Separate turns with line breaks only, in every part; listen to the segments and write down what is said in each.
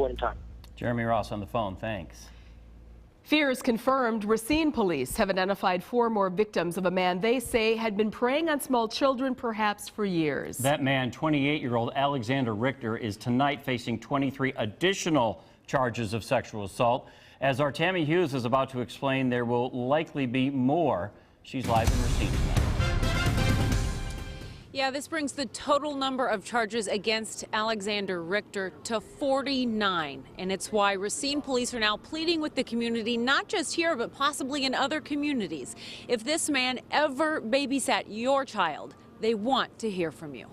point in time.
Jeremy Ross on the phone. Thanks.
Fears confirmed. Racine police have identified 4 more victims of a man they say had been preying on small children, perhaps for years.
That man, 28-year-old Alexander Richter, is tonight facing 23 additional charges of sexual assault. As our Tammy Hughes is about to explain, there will likely be more. She's live in Racine tonight.
Yeah, this brings the total number of charges against Alexander Richter to 49. And it's why Racine police are now pleading with the community, not just here, but possibly in other communities. If this man ever babysat your child, they want to hear from you.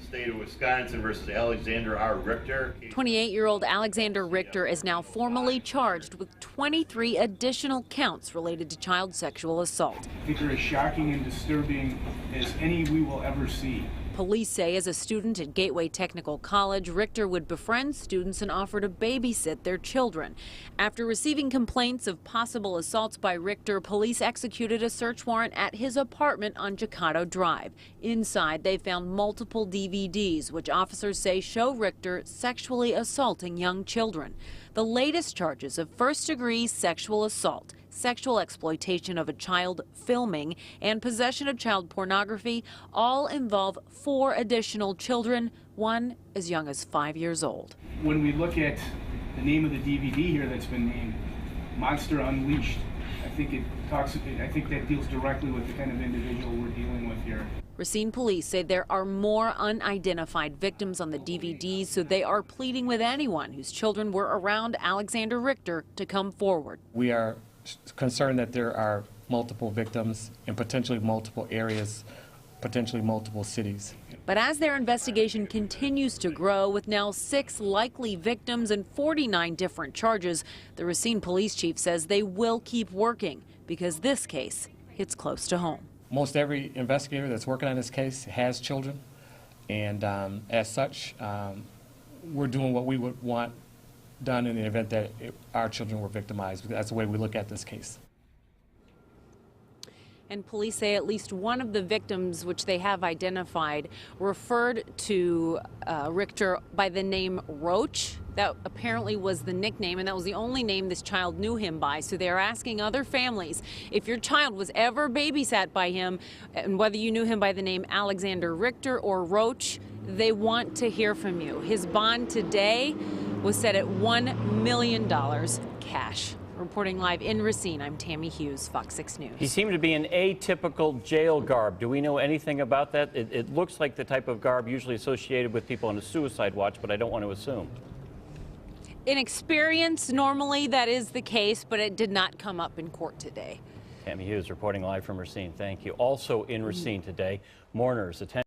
State of Wisconsin versus Alexander R. Richter.
28-year-old Alexander Richter is now formally charged with 23 additional counts related to child sexual assault.
I think they're as shocking and disturbing as any we will ever see.
Police say as a student at Gateway Technical College, Richter would befriend students and offer to babysit their children. After receiving complaints of possible assaults by Richter, police executed a search warrant at his apartment on Jacato Drive. Inside, they found multiple DVDs, which officers say show Richter sexually assaulting young children. The latest charges of first-degree sexual assault, sexual exploitation of a child, filming, and possession of child pornography all involve 4 additional children, one as young as 5 years old.
When we look at the name of the DVD here that's been named, Monster Unleashed, I think that deals directly with the kind of individual we're dealing with here.
Racine police say there are more unidentified victims on the DVDs, so they are pleading with anyone whose children were around Alexander Richter to come forward.
We are concerned that there are multiple victims in potentially multiple areas, potentially multiple cities.
But as their investigation continues to grow, with now 6 likely victims and 49 different charges, the Racine police chief says they will keep working because this case hits close to home.
Most every investigator that's working on this case has children, and as such, we're doing what we would want done in the event that our children were victimized. That's the way we look at this case.
And police say at least one of the victims, which they have identified, referred to Richter by the name Roach. That apparently was the nickname, and that was the only name this child knew him by. So they're asking other families if your child was ever babysat by him, and whether you knew him by the name Alexander Richter or Roach, they want to hear from you. His bond today was set at $1 million cash. Reporting live in Racine, I'm Tammy Hughes, Fox 6 News.
He seemed to be in atypical jail garb. Do we know anything about that? It looks like the type of garb usually associated with people on a suicide watch, but I don't want to assume.
In experience, normally that is the case, but it did not come up in court today.
Tammy Hughes reporting live from Racine. Thank you. Also in Racine today, mourners attend